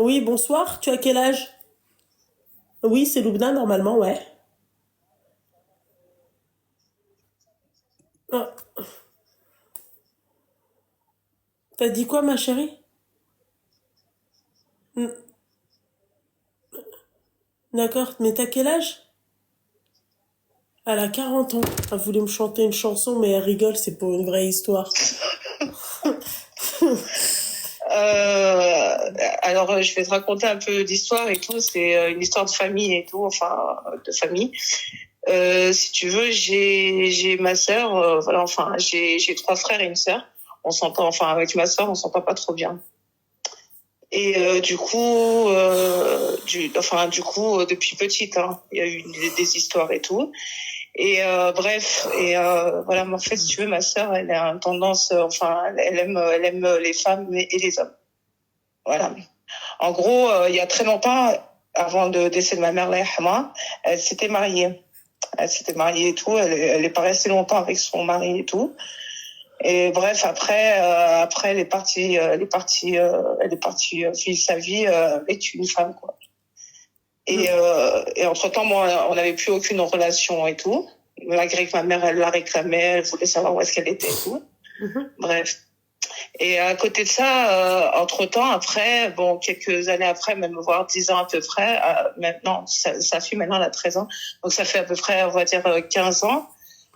Oui, bonsoir, tu as quel âge? Oui, c'est Loubna normalement, ouais. Ah, t'as dit quoi, ma chérie? Hmm, D'accord, mais t'as quel âge? Elle a 40 ans. Elle voulait me chanter une chanson, mais elle rigole, c'est pour une vraie histoire. Je vais te raconter un peu d'histoire et tout. C'est une histoire de famille et tout, enfin, de famille. Si tu veux, j'ai ma sœur. Voilà, enfin, j'ai trois frères et une sœur. On s'entend, enfin, avec ma sœur, on s'entend pas trop bien. Et depuis petite, hein, il y a eu des histoires et tout. Et bref, voilà, mais en fait, si tu veux, ma sœur, elle a une tendance, elle aime les femmes et les hommes. Voilà. En gros, il y a très longtemps, avant le décès de ma mère, Allah yarhamha, elle s'était mariée. Elle s'était mariée et tout. Elle est pas restée longtemps avec son mari et tout. Et bref, après, elle est partie vivre sa vie avec une femme, quoi. Et entre-temps, moi, on n'avait plus aucune relation et tout. Malgré que ma mère, elle la réclamait, elle voulait savoir où est-ce qu'elle était et tout. Bref. Et à côté de ça, entre-temps, après, bon, quelques années après, même voire 10 ans à peu près, maintenant, sa fille, maintenant, elle a 13 ans. Donc, ça fait à peu près, on va dire, 15 ans.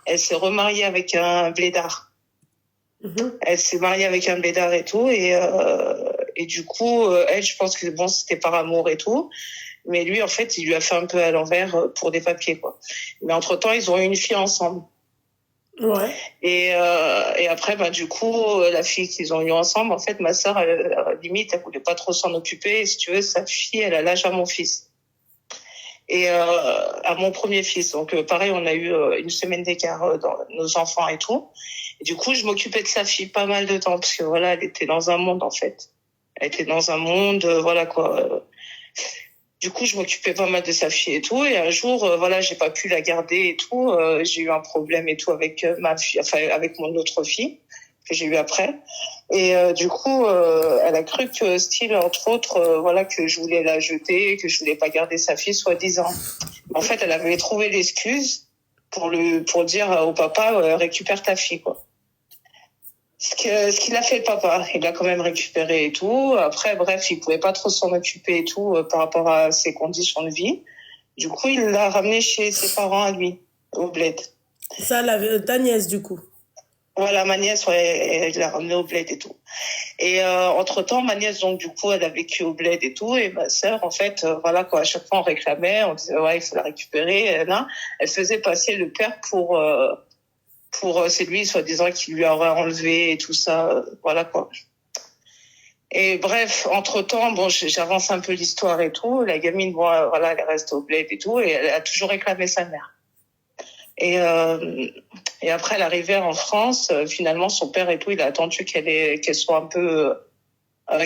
Elle s'est remariée avec un blédard. Elle s'est mariée avec un blédard et tout. Et du coup, elle, je pense que bon, c'était par amour et tout. Mais lui, en fait, il lui a fait un peu à l'envers pour des papiers, quoi. Mais entre-temps, ils ont eu une fille ensemble. Ouais. Et après, bah, du coup, la fille qu'ils ont eu ensemble, en fait, ma sœur, limite, elle voulait pas trop s'en occuper. Et si tu veux, sa fille, elle a l'âge à mon fils. Et à mon premier fils. Donc, pareil, on a eu une semaine d'écart dans nos enfants et tout. Et du coup, je m'occupais de sa fille pas mal de temps parce que voilà, elle était dans un monde, en fait. Elle était dans un monde, voilà quoi. Du coup, je m'occupais pas mal de sa fille et tout. Et un jour, voilà, j'ai pas pu la garder et tout. J'ai eu un problème et tout avec ma fille, enfin avec mon autre fille que j'ai eu après. Et du coup, elle a cru que style, entre autres, voilà, que je voulais la jeter, que je voulais pas garder sa fille, soi-disant. En fait, elle avait trouvé l'excuse pour dire au papa, récupère ta fille, quoi. Ce qu'il a fait le papa, il l'a quand même récupéré et tout. Après, bref, il pouvait pas trop s'en occuper et tout par rapport à ses conditions de vie. Du coup, il l'a ramené chez ses parents à lui, au bled. Ça, ta nièce, du coup. Voilà, ma nièce, ouais, il l'a ramené au bled et tout. Et entre-temps, ma nièce, donc, du coup, elle a vécu au bled et tout. Et ma sœur, en fait, voilà, quoi, à chaque fois, on réclamait, on disait, ouais, il faut la récupérer. Et là, elle faisait passer le père pour c'est lui, soi-disant, qui lui aurait enlevé et tout ça. Voilà, quoi. Et bref, entre-temps, bon, j'avance un peu l'histoire et tout. La gamine, bon, voilà, elle reste au bled et tout. Et elle a toujours réclamé sa mère. Et, euh, et après, l'arrivée en France, finalement, son père et tout, il a attendu qu'elle soit un peu,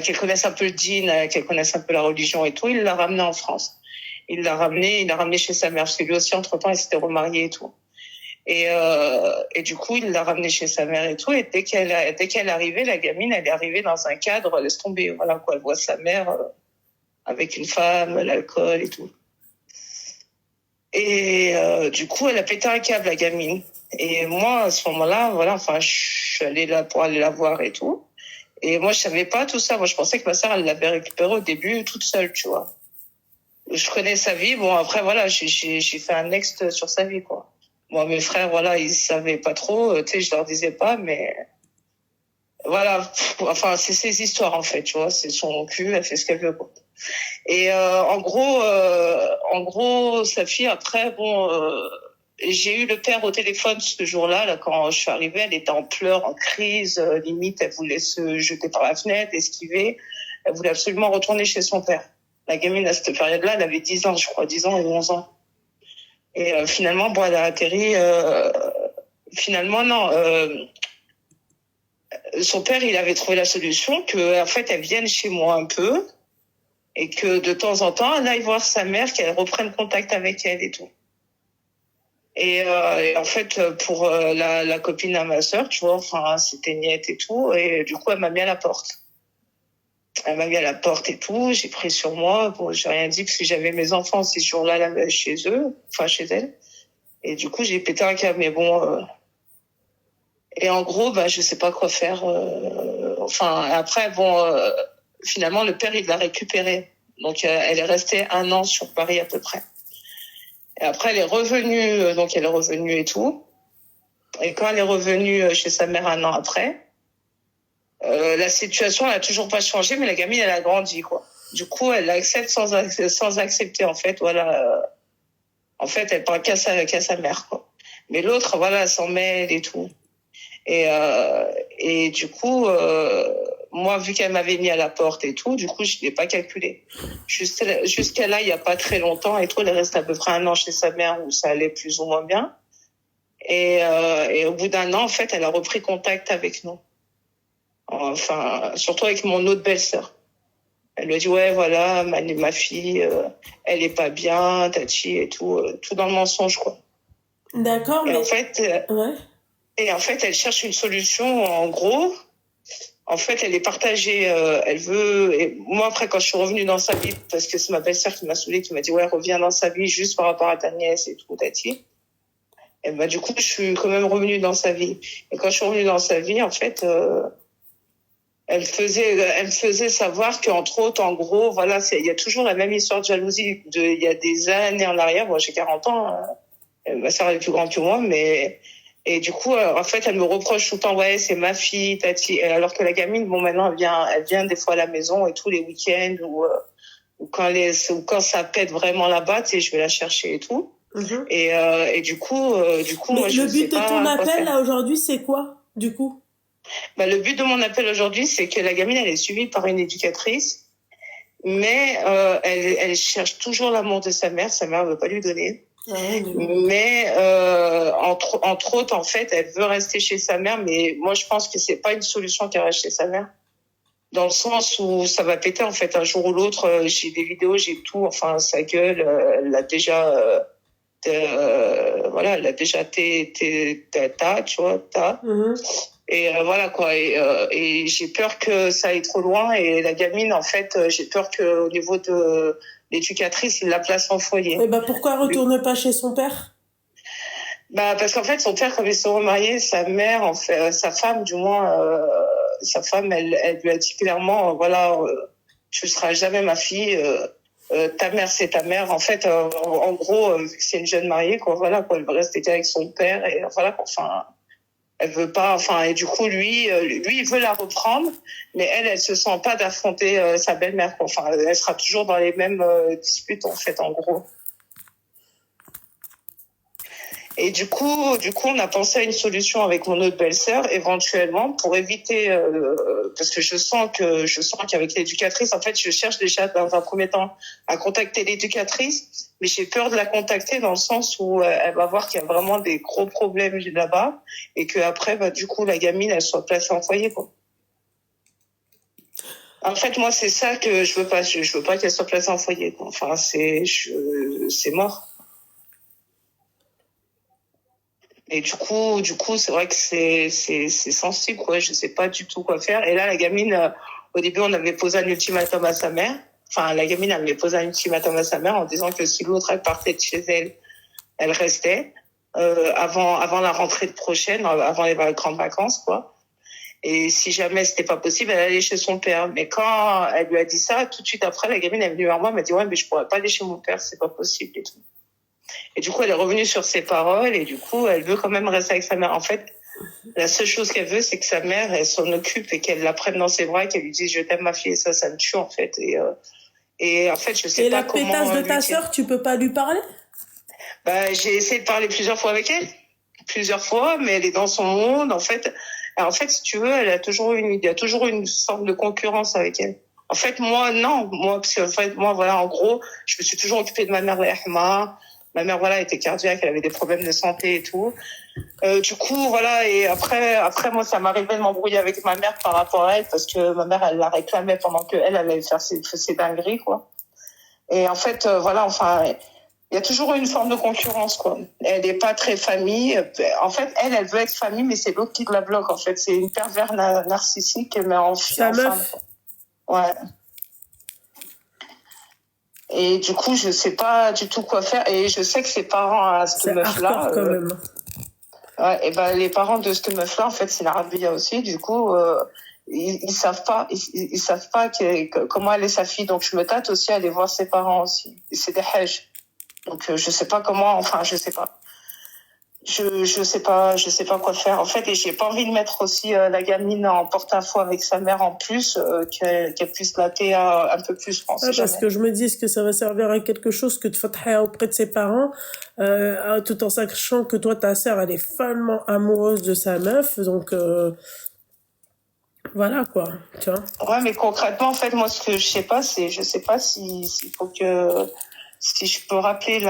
qu'elle connaisse un peu le dîn, qu'elle connaisse un peu la religion et tout. Il l'a ramenée en France. Il l'a ramenée chez sa mère, parce que lui aussi, entre-temps, il s'était remarié et tout. Et du coup, il l'a ramenée chez sa mère et tout. Et dès qu'elle est arrivée, la gamine, elle est arrivée dans un cadre, laisse tomber. Voilà, quoi. Elle voit sa mère avec une femme, l'alcool et tout. Et du coup, elle a pété un câble, la gamine. Et moi, à ce moment-là, voilà, enfin, je suis allée là pour aller la voir et tout. Et moi, je savais pas tout ça. Moi, je pensais que ma sœur, elle l'avait récupérée au début toute seule, tu vois. Je connais sa vie. Bon, après, voilà, j'ai fait un next sur sa vie, quoi. Moi, mes frères, voilà, ils savaient pas trop. Tu sais, je leur disais pas, mais voilà. Enfin, c'est ses histoires, en fait, tu vois. C'est son cul, elle fait ce qu'elle veut, quoi. Et en gros, sa fille, après, bon, j'ai eu le père au téléphone ce jour-là, là, quand je suis arrivée, elle était en pleurs, en crise, limite, elle voulait se jeter par la fenêtre, esquiver. Elle voulait absolument retourner chez son père. La gamine, à cette période-là, elle avait 10 ans, je crois, 10 ans ou 11 ans. Et finalement, bon, elle a atterri... finalement, non. Son père, il avait trouvé la solution que, en fait, elle vienne chez moi un peu et que de temps en temps, elle aille voir sa mère, qu'elle reprenne contact avec elle et tout. Et en fait, pour la copine à ma sœur, tu vois, enfin, c'était niette et tout, et du coup, elle m'a mis à la porte. Elle m'a mis à la porte et tout. J'ai pris sur moi. Bon, j'ai rien dit parce que j'avais mes enfants ces jours-là là, chez eux, enfin chez elle. Et du coup, j'ai pété un câble. Mais bon. Et en gros, bah, je sais pas quoi faire. Enfin, après, bon, finalement, le père, il l'a récupérée. Donc, elle est restée 1 an sur Paris à peu près. Et après, elle est revenue. Donc, elle est revenue et tout. Et quand elle est revenue chez sa mère 1 an après, la situation n'a toujours pas changé, mais la gamine, elle a grandi, quoi. Du coup, elle l'accepte sans accepter, en fait. Voilà. En fait, elle parle qu'à sa mère, quoi. Mais l'autre, voilà, elle s'en mêle et tout. Et du coup, moi, vu qu'elle m'avait mis à la porte et tout, du coup, je l'ai pas calculé. Jusqu'à là, il y a pas très longtemps et tout, elle est restée à peu près 1 an chez sa mère où ça allait plus ou moins bien. Et au bout d'1 an, en fait, elle a repris contact avec nous. Enfin, surtout avec mon autre belle-sœur. Elle lui a dit, ouais, voilà, ma fille, elle est pas bien, Tati et tout, tout dans le mensonge, quoi. D'accord, Et mais... en fait, Ouais. Et en fait, elle cherche une solution. En gros, en fait, elle est partagée. Elle veut. Et moi, après, quand je suis revenue dans sa vie, parce que c'est ma belle-sœur qui m'a saoulée, qui m'a dit, ouais, reviens dans sa vie juste par rapport à ta nièce et tout, Tati. Et bah, du coup, je suis quand même revenue dans sa vie. Et quand je suis revenue dans sa vie, en fait, elle me faisait savoir qu'entre autres, en gros, voilà, il y a toujours la même histoire de jalousie. Il y a des années en arrière. Moi, j'ai 40 ans. Ma sœur est plus grande que moi, mais... Et du coup, en fait, elle me reproche tout le temps, ouais, c'est ma fille, Tati. Alors que la gamine, bon, maintenant, elle vient des fois à la maison et tous les week-ends ou quand ça pète vraiment là-bas, tu sais, je vais la chercher et tout. Mhm. Et du coup, Mais moi, je le sais but de pas ton quoi appel, faire. là, aujourd'hui, c'est quoi, du coup? Bah, le but de mon appel aujourd'hui, c'est que la gamine, elle est suivie par une éducatrice, mais elle cherche toujours l'amour de sa mère. Sa mère ne veut pas lui donner. Ouais, Mais entre autres, en fait, elle veut rester chez sa mère, mais moi, je pense que c'est pas une solution qu'elle reste chez sa mère, dans le sens où ça va péter en fait un jour ou l'autre. J'ai des vidéos, j'ai tout. Enfin, sa gueule, elle l'a déjà, voilà, elle a déjà tu vois, Et voilà quoi. Et j'ai peur que ça aille trop loin. Et la gamine, en fait, j'ai peur que au niveau de l'éducatrice, il la place en foyer. Et bah, pourquoi elle retourne pas chez son père? Bah parce qu'en fait son père, comme ils sont remariés, sa mère, en fait, sa femme du moins, sa femme, elle lui a dit clairement, voilà, tu seras jamais ma fille. Ta mère c'est ta mère. En fait, en gros, vu que c'est une jeune mariée, quoi, voilà, quoi, elle veut rester qu'avec son père et voilà, quoi, enfin, elle veut pas, enfin, et du coup lui, il veut la reprendre, mais elle se sent pas d'affronter sa belle-mère, quoi. Enfin, elle sera toujours dans les mêmes disputes en fait, en gros. Et du coup, on a pensé à une solution avec mon autre belle-sœur, éventuellement, pour éviter, parce que je sens qu'avec l'éducatrice, en fait, je cherche déjà dans un premier temps à contacter l'éducatrice, mais j'ai peur de la contacter dans le sens où elle va voir qu'il y a vraiment des gros problèmes là-bas et que après, bah, du coup, la gamine, elle soit placée en foyer, quoi. En fait, moi, c'est ça que je veux pas. Je veux pas qu'elle soit placée en foyer, quoi. Enfin, c'est mort. Et du coup, c'est vrai que c'est sensible, quoi. Je sais pas du tout quoi faire. Et là, la gamine, au début, on avait posé un ultimatum à sa mère. Enfin, la gamine avait posé un ultimatum à sa mère en disant que si l'autre, elle partait de chez elle, elle restait, avant la rentrée prochaine, avant les grandes vacances, quoi. Et si jamais c'était pas possible, elle allait chez son père. Mais quand elle lui a dit ça, tout de suite après, la gamine est venue vers moi, elle m'a dit, ouais, mais je pourrais pas aller chez mon père, c'est pas possible et tout. Et du coup, elle est revenue sur ses paroles et du coup, elle veut quand même rester avec sa mère. En fait, la seule chose qu'elle veut, c'est que sa mère, elle s'en occupe et qu'elle la prenne dans ses bras et qu'elle lui dise, je t'aime ma fille, et ça me tue, en fait. Et en fait, je sais pas comment... Et la pétasse de ta sœur, tu peux pas lui parler? Bah, j'ai essayé de parler plusieurs fois avec elle. Plusieurs fois, mais elle est dans son monde, en fait. Alors, en fait, si tu veux, il y a toujours une sorte de concurrence avec elle. En fait, moi, non. Moi, parce qu'en fait, moi, voilà, en gros, je me suis toujours occupée de ma mère, Rahma. Ma mère, voilà, était cardiaque, elle avait des problèmes de santé et tout. Du coup, voilà, et après, moi, ça m'arrivait de m'embrouiller avec ma mère par rapport à elle, parce que ma mère, elle la réclamait pendant qu'elle allait faire ses dingueries, quoi. Et en fait, voilà, enfin, il y a toujours une forme de concurrence, quoi. Elle n'est pas très famille. En fait, elle veut être famille, mais c'est l'autre qui la bloque, en fait. C'est une pervers narcissique, mais en Sa femme, meuf. quoi. Ouais. Et du coup, je sais pas du tout quoi faire. Et je sais que ses parents à cette C'est meuf-là, hardcore quand même. ouais, et ben les parents de cette meuf-là, en fait, c'est l'Arabia aussi. Du coup, ils savent pas, ils savent pas comment elle est sa fille. Donc je me tâte aussi à aller voir ses parents aussi. Et c'est des hajj. Donc je sais pas comment. Enfin, je sais pas. Je sais pas quoi faire en fait, et j'ai pas envie de mettre aussi la gamine en porte-à-faux avec sa mère en plus, qu'elle puisse latter un peu plus, on sait Ouais, parce jamais. que je me dis, est-ce que ça va servir à quelque chose que de fatha auprès de ses parents, tout en sachant que toi, ta sœur, elle est follement amoureuse de sa meuf, donc voilà quoi, tu vois. Ouais, mais concrètement, en fait, moi, ce que je sais pas, c'est, je sais pas s'il faut que, si je peux rappeler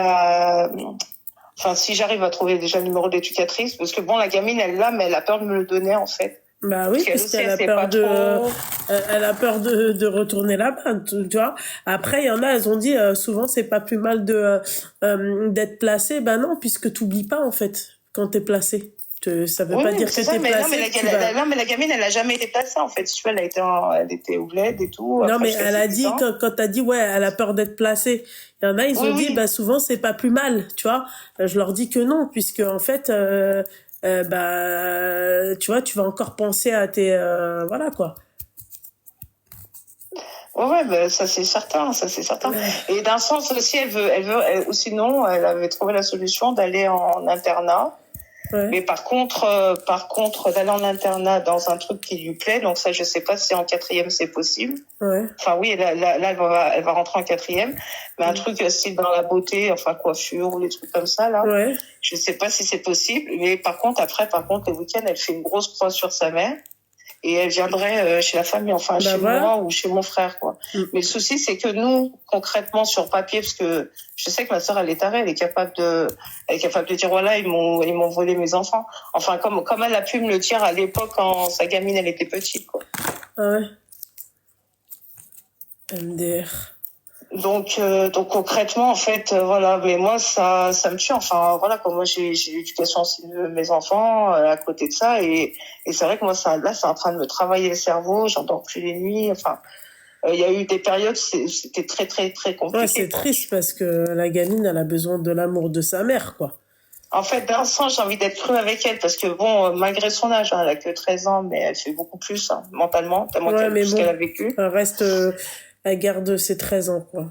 enfin, si j'arrive à trouver déjà le numéro d'éducatrice, parce que bon, la gamine, elle l'a, mais elle a peur de me le donner, en fait. Bah Parce oui, qu'elle aussi, puisqu'elle elle a sait peur pas trop. elle a peur de retourner là-bas, tu vois. Après, il y en a, elles ont dit, souvent, c'est pas plus mal d'être placé. Bah non, puisque t'oublies pas, en fait, quand t'es placé. Ça veut Oui, pas oui, dire que c'est ça, t'es mais non, mais placé, que tu vas... non, mais la gamine, elle a jamais été placée, en fait. Si tu vois, elle était au bled et tout, Non, après, mais jusqu'à elle ses a 10 dit, ans. quand t'as dit, ouais, elle a peur d'être placée. Il y en a, ils Oui, ont dit, oui. bah souvent, c'est pas plus mal, tu vois. Je leur dis que non, puisque, en fait, bah, tu vois, tu vas encore penser à tes... voilà, quoi. Ouais, ouais, bah, ça c'est certain, ça c'est certain. Ouais. Et d'un sens aussi, ou sinon, elle avait trouvé la solution d'aller en internat. Ouais. Mais par contre, d'aller en internat dans un truc qui lui plaît, donc ça, je sais pas si en quatrième c'est possible. Ouais. Enfin oui, là elle va rentrer en quatrième, mais un truc style dans la beauté, enfin coiffure ou les trucs comme ça là. Ouais. Je sais pas si c'est possible. Mais par contre, les week-ends, elle fait une grosse croix sur sa mère. Et elle viendrait chez la famille, enfin Bah chez voilà. moi ou chez mon frère, quoi. Mais le souci, c'est que nous, concrètement, sur papier, parce que je sais que ma sœur, elle est tarée, elle est capable de dire, voilà, ils m'ont volé mes enfants. Enfin, comme elle a pu me le dire à l'époque quand sa gamine, elle était petite, quoi. Ah ouais. MDR. Donc concrètement, en fait, voilà. Mais moi, ça me tue. Enfin, voilà, comme moi, j'ai l'éducation aussi de mes enfants à côté de ça, et c'est vrai que moi, là, c'est en train de me travailler le cerveau. J'endors plus les nuits. Enfin, il y a eu des périodes, c'était très très très compliqué. Ouais, c'est quoi. triste parce que la gamine, elle a besoin de l'amour de sa mère, quoi. En fait, d'un sens, j'ai envie d'être crue avec elle parce que bon, malgré son âge, hein, elle a que 13 ans, mais elle fait beaucoup plus hein, mentalement, tellement Ouais, mais tout ce bon, qu'elle a vécu. elle reste, elle garde ses 13 ans, quoi.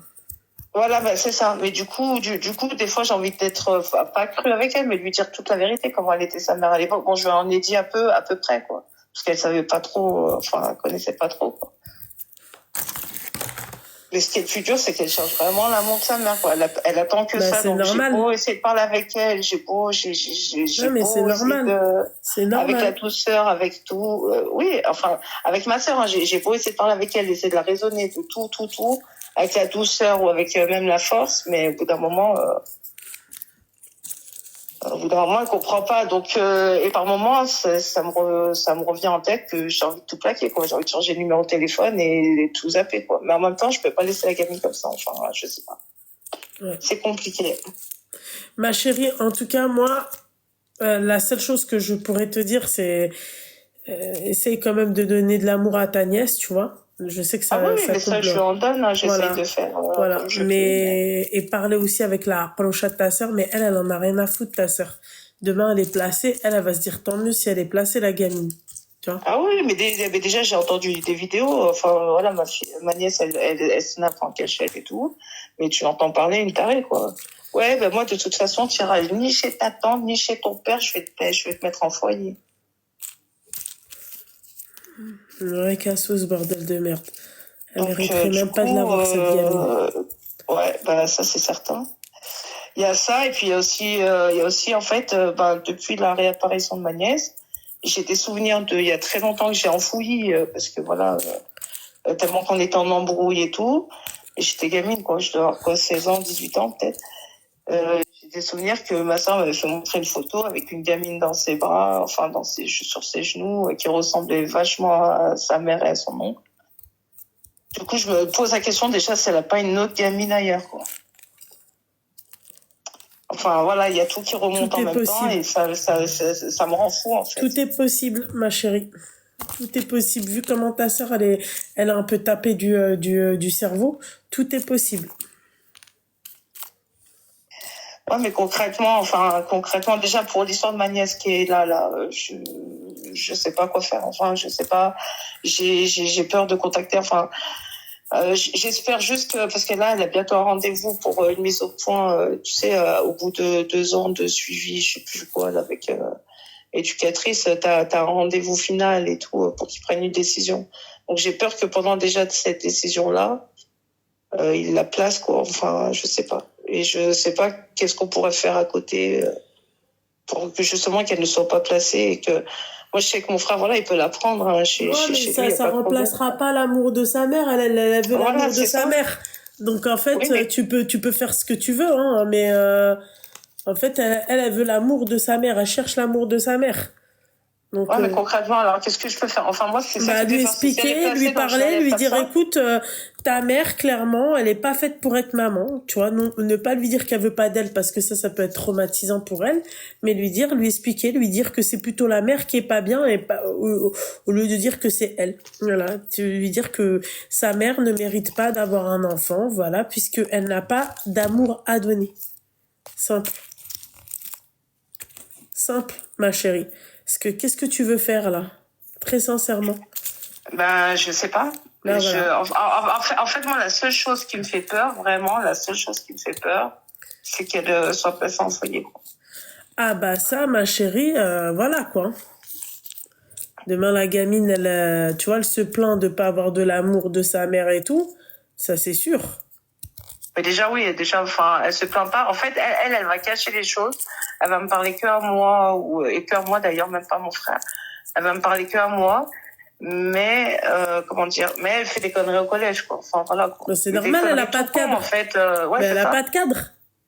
Voilà, bah, c'est ça. Mais du coup, des fois, j'ai envie d'être pas crue avec elle, mais de lui dire toute la vérité, comment elle était sa mère à l'époque. Bon, je lui en ai dit à peu près, quoi, parce qu'elle savait pas trop, enfin, elle connaissait pas trop, quoi. Mais ce qui est le plus dur, c'est qu'elle cherche vraiment l'amour de sa mère, quoi. Elle attend que Bah, ça. c'est Donc, j'ai normal. beau essayer de parler avec elle, j'ai Non, mais beau c'est essayer normal. C'est avec la normal. douceur, avec tout. Oui, enfin, avec ma sœur, hein, j'ai beau essayer de parler avec elle, essayer de la raisonner, de tout, avec la douceur ou avec même la force, mais au bout d'un moment, elle comprend pas. Donc, et par moments, ça me revient en tête que j'ai envie de tout plaquer, quoi. J'ai envie de changer le numéro de téléphone et tout zapper, quoi. Mais en même temps, je peux pas laisser la gamine comme ça. Enfin, je sais pas. Ouais. C'est compliqué. Ma chérie, en tout cas, moi, la seule chose que je pourrais te dire, c'est essaye quand même de donner de l'amour à ta nièce, tu vois. Je sais que Ah oui, ça mais ça, je lui comble. en donne. Hein, j'essaye Voilà. de faire Voilà. comme je peux. Mais, et parler aussi avec la procha de ta sœur, mais elle en a rien à foutre, ta sœur. Demain, elle est placée, elle va se dire tant mieux si elle est placée, la gamine. Tu vois. Ah oui, mais déjà, j'ai entendu des vidéos. Enfin, voilà, ma nièce, elle snap en cachette et tout. Mais tu l'entends parler, une tarée, quoi. Ouais, ben moi, de toute façon, tu iras ni chez ta tante, ni chez ton père, je vais te mettre en foyer. Le vrai cassos, bordel de merde. Elle Donc, mériterait du même pas de coup, l'avoir, cette gamine. ouais, bah, ça, c'est certain. Il y a ça, et puis il y a aussi, en fait, depuis la réapparition de ma nièce, j'ai des souvenirs il y a très longtemps que j'ai enfoui, parce que voilà, tellement qu'on était en embrouille et tout. Et j'étais gamine, quoi, je dois avoir quoi, 16 ans, 18 ans, peut-être. J'ai des souvenirs que ma soeur m'avait fait montrer une photo avec une gamine dans ses bras, enfin, sur ses genoux, qui ressemblait vachement à sa mère et à son oncle. Du coup, je me pose la question déjà si elle a pas une autre gamine ailleurs, quoi. Enfin, voilà, il y a tout qui remonte Tout en est même temps possible. et ça me rend fou, en fait. Tout est possible, ma chérie. Tout est possible. Vu comment ta sœur, elle a un peu tapé du cerveau, tout est possible. Ouais, mais concrètement, déjà pour l'histoire de ma nièce qui est là, je sais pas quoi faire. Enfin, je sais pas. J'ai peur de contacter. Enfin, j'espère juste que, parce que là, elle a bientôt un rendez-vous pour une mise au point. Tu sais, au bout de 2 ans de suivi, je sais plus quoi, là, avec éducatrice, t'as un rendez-vous final et tout pour qu'ils prennent une décision. Donc j'ai peur que pendant déjà cette décision-là, il la place quoi. Enfin, je sais pas. Et je sais pas qu'est-ce qu'on pourrait faire à côté pour que justement qu'elle ne soit pas placée et que moi je sais que mon frère voilà il peut la prendre hein, Ouais, mais chez lui, y a ça pas de problème. remplacera pas l'amour de sa mère. Elle veut Voilà, l'amour de c'est sa ça. mère. Donc en fait, Oui, mais tu peux faire ce que tu veux, hein, mais en fait, elle veut l'amour de sa mère. Elle cherche l'amour de sa mère. Donc, ouais, mais concrètement alors qu'est-ce que je peux faire? Enfin moi c'est ça bah, qui me lui fait peur. Si elle est expliquer, lui placée, donc je la parler, laisse lui comme dire, ça. écoute, ta mère, clairement, elle est pas faite pour être maman, tu vois, non, ne pas lui dire qu'elle veut pas d'elle parce que ça peut être traumatisant pour elle, mais lui expliquer, lui dire que c'est plutôt la mère qui est pas bien et pas, au lieu de dire que c'est elle. Voilà. Tu lui dire que sa mère ne mérite pas d'avoir un enfant, voilà, puisque elle n'a pas d'amour à donner. Simple. Simple, ma chérie. Qu'est-ce que tu veux faire, là? Très sincèrement. Ben je sais pas. Là, voilà. En fait, moi, la seule chose qui me fait peur, vraiment, la seule chose qui me fait peur, c'est qu'elle soit placée en foyer, quoi. Ah bah ça, ma chérie, voilà quoi. Demain, la gamine, tu vois, elle se plaint de pas avoir de l'amour de sa mère et tout. Ça, c'est sûr. Mais déjà, oui, déjà, enfin, elle se plaint pas. En fait, elle va cacher les choses. Elle va me parler que à moi, et que à moi d'ailleurs, même pas mon frère. Elle va me parler que à moi. Mais, comment dire, mais elle fait des conneries au collège, quoi. Enfin, voilà, quoi. Bah, c'est Mais des normal, elle a conneries pas tout de con, cadre. en fait. Ouais, Mais c'est elle a ça. pas de cadre.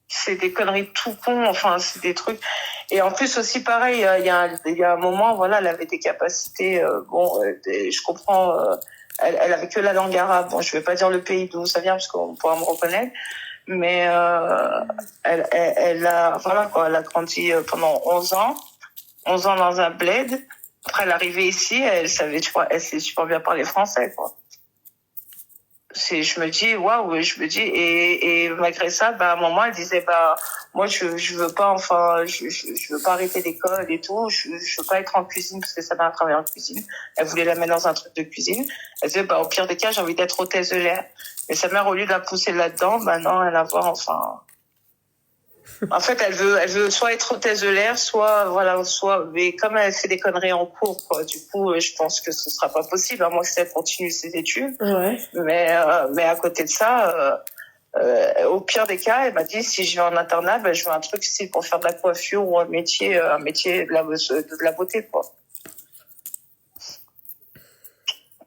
C'est des conneries tout con, enfin, c'est des trucs. Et en plus aussi, pareil, il y a un moment, voilà, elle avait des capacités, je comprends, elle avait que la langue arabe. Bon, je vais pas dire le pays d'où ça vient parce qu'on pourra me reconnaître, mais elle a, voilà quoi, elle a grandi pendant 11 ans dans un bled. Après, elle est arrivée ici, elle savait, tu vois, elle sait super bien parler français, quoi. Je me dis waouh, je me dis et malgré ça bah à un moment elle disait bah moi je veux pas enfin je veux pas arrêter l'école et tout, je veux pas être en cuisine parce que ça m'a travaillé en cuisine. Elle voulait la mettre dans un truc de cuisine. Elle disait bah au pire des cas j'ai envie d'être hôtesse de l'air. Mais sa mère au lieu de la pousser là-dedans, bah non, elle a voir enfin. En fait, elle veut soit être hôtesse de l'air, mais comme elle fait des conneries en cours, quoi. Du coup, je pense que ce sera pas possible, à moins que elle continue ses études. Ouais. Mais à côté de ça, au pire des cas, elle m'a dit si je vais en internat, ben je veux un truc style pour faire de la coiffure ou un métier de la beauté, quoi.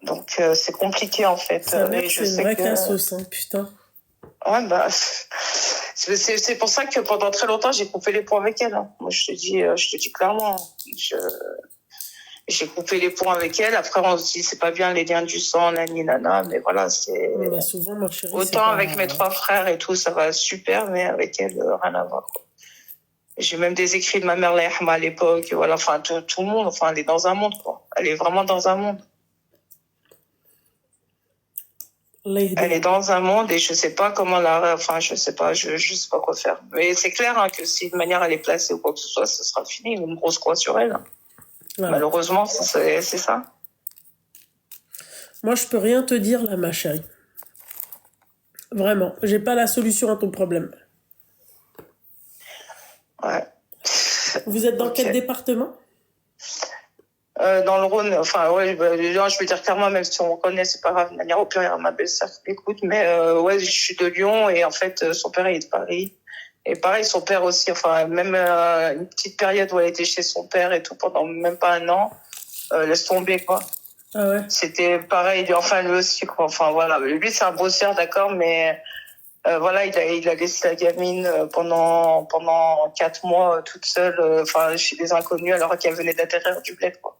Donc c'est compliqué en fait. Sa mère, Et je c'est une sais vraie que cassos, hein, putain. ouais bah c'est pour ça que pendant très longtemps j'ai coupé les ponts avec elle. Hein. Moi je te dis clairement, j'ai coupé les ponts avec elle. Après on se dit c'est pas bien les liens du sang, nani nana, mais voilà c'est Bah, souvent, ma chérie, c'est autant pas... avec mes 3 frères et tout ça va super, mais avec elle rien à voir. Quoi. J'ai même des écrits de ma mère Lahma à l'époque, voilà, enfin tout le monde, enfin elle est dans un monde quoi. Elle est vraiment dans un monde. Elle est dans un monde et je sais pas comment je sais pas quoi faire. Mais c'est clair hein, que si de manière elle est placée ou quoi que ce soit, ce sera fini, une grosse croix sur elle. Voilà. Malheureusement, c'est ça. Moi, je peux rien te dire là, ma chérie. Vraiment, j'ai pas la solution à ton problème. Ouais. Vous êtes dans Okay. quel département? Dans le Rhône, enfin ouais, je veux dire clairement, même si on connaît, c'est pas grave. De manière au pire, il y a ma belle-sœur qui m'écoute, mais ouais, je suis de Lyon et en fait, son père il est de Paris. Et pareil, son père aussi, enfin même une petite période où elle était chez son père et tout pendant même pas un an, laisse tomber quoi. Ah ouais. C'était pareil, enfin lui aussi quoi. Enfin voilà, lui c'est un bosseur d'accord, mais voilà, il a laissé la gamine pendant 4 mois toute seule, enfin chez des inconnus alors qu'elle venait d'atterrir du bled quoi.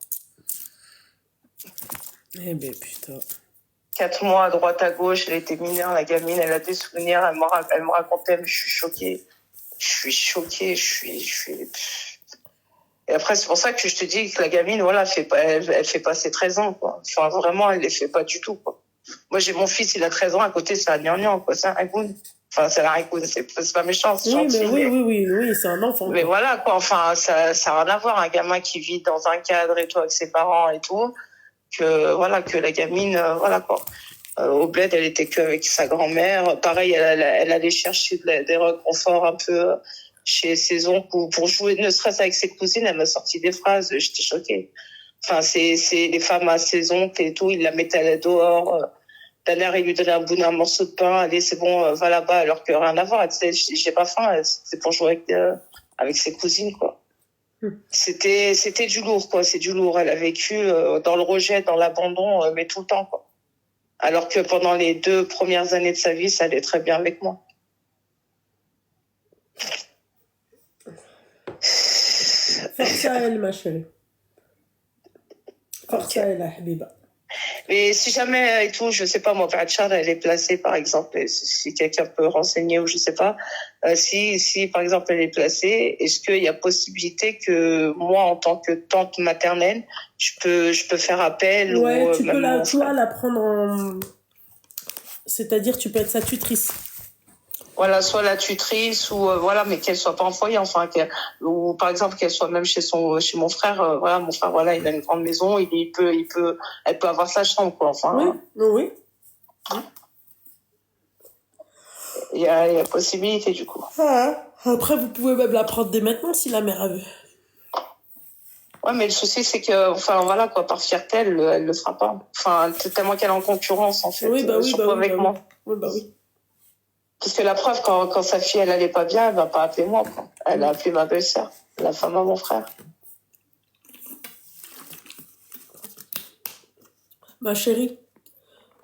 Eh ben putain. 4 mois à droite à gauche, elle était mineure, la gamine, elle a des souvenirs, elle me racontait, mais je suis choquée. Je suis choquée, je suis... Et après, c'est pour ça que je te dis que la gamine, voilà, elle fait pas ses 13 ans, quoi. Enfin, vraiment, elle les fait pas du tout, quoi. Moi, j'ai mon fils, il a 13 ans, à côté, c'est un gnangnan, quoi. C'est un ragoun. Enfin, c'est un ragoun, c'est pas méchant, c'est Oui, mais gentil, oui, c'est un enfant, mais quoi. voilà, quoi. Enfin, ça a rien à voir, un gamin qui vit dans un cadre et tout, avec ses parents et tout, que, voilà, que la gamine, voilà, quoi. Au bled, elle était qu'avec sa grand-mère. Pareil, elle allait chercher des réconforts un peu chez ses oncles pour jouer, ne serait-ce avec ses cousines. Elle m'a sorti des phrases, j'étais choquée. Enfin, c'est les femmes à ses oncles et tout, ils la mettaient dehors. D'ailleurs, il lui donnait un morceau de pain. Allez, c'est bon, va là-bas, alors que rien à voir. Elle disait, j'ai pas faim. C'est pour jouer avec ses cousines, quoi. C'était du lourd, quoi. C'est du lourd. Elle a vécu dans le rejet, dans l'abandon, mais tout le temps, quoi. Alors que pendant les 2 premières années de sa vie, ça allait très bien avec moi. Force à elle, ma chérie. Force à elle, Habiba. Mais si jamais et tout, je sais pas, moi, Fatchar, elle est placée, par exemple, si quelqu'un peut renseigner ou je sais pas, si par exemple elle est placée, est-ce qu'il y a possibilité que moi, en tant que tante maternelle, je peux faire appel Ouais, ou tu peux même la prendre en... C'est-à-dire, tu peux être sa tutrice. voilà, soit la tutrice ou voilà, mais qu'elle soit pas en foyer, enfin, ou par exemple qu'elle soit même chez mon frère. Voilà, mon frère, voilà, il a une grande maison, elle peut avoir sa chambre, quoi. Enfin, oui. il y a possibilité du coup. Après, vous pouvez même la prendre dès maintenant si la mère a vu. Ouais, mais le souci, c'est que, enfin, voilà, quoi, par fierté, elle le fera pas. Enfin, tellement qu'elle est en concurrence, en fait. Oui, surtout avec moi. Oui, bah oui. Parce que la preuve, quand sa fille, elle allait pas bien, elle va pas appeler moi, quoi. Elle a appelé ma belle-sœur, la femme à mon frère. Ma chérie,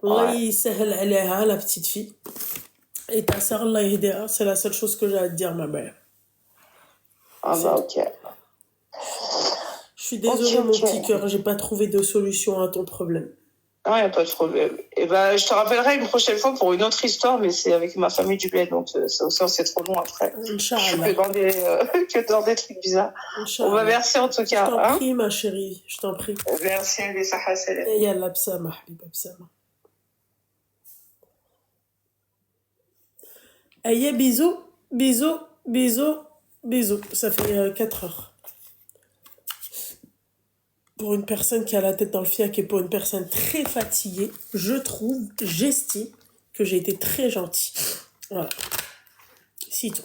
Allah yisahel alayha, la petite fille. Et ta sœur, Allah yahdiha, c'est la seule chose que j'ai à te dire, ma mère. Ah bah, ok. Je suis désolée, mon petit cœur, j'ai pas trouvé de solution à ton problème. Non, il n'y a pas de problème. Et ben, je te rappellerai une prochaine fois pour une autre histoire, mais c'est avec ma famille du bled, donc ça aussi, c'est trop long après. Inch'Allah. Que dans des trucs bizarres. On va merci en tout cas. Je t'en prie, ma chérie, je t'en prie. Merci, les sahassel. Et yallah, bsama, habiba, bsama. Aïe, bisous, bisous, bisous, bisous. Ça fait 4 heures. Pour une personne qui a la tête dans le fiac et pour une personne très fatiguée, j'estime que j'ai été très gentille. Voilà. C'est tout.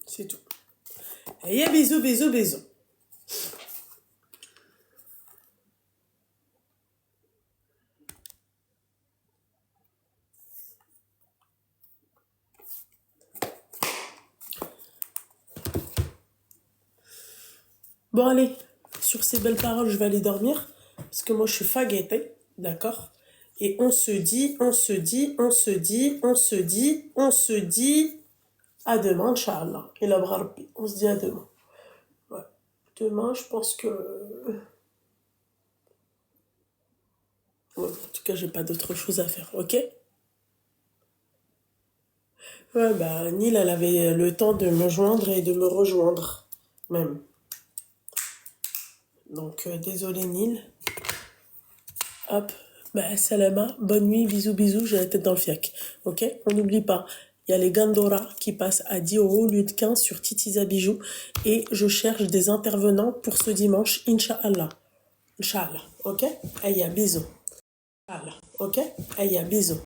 C'est tout. Aïe, bisous, bisous, bisous. Bon, allez, sur ces belles paroles, je vais aller dormir. Parce que moi, je suis faguetée, d'accord? Et on se dit à demain, Inch'Allah. Et la Rabbi, on se dit à demain. Ouais. Demain, je pense que... Ouais, en tout cas, j'ai pas d'autre chose à faire, ok? Ouais, bah, Nil, elle avait le temps de me joindre et de me rejoindre, même. Donc, désolé, Nil. Hop, bah, salama, bonne nuit, bisous, bisous, j'ai la tête dans le fiac, ok? On n'oublie pas, il y a les Gandora qui passent à 10 € au lieu de 15 sur Titiza Bijoux, et je cherche des intervenants pour ce dimanche, Inch'Allah. Inch'Allah, ok? Aïe, bisous. Inch'Allah, ok? Aïe, bisous.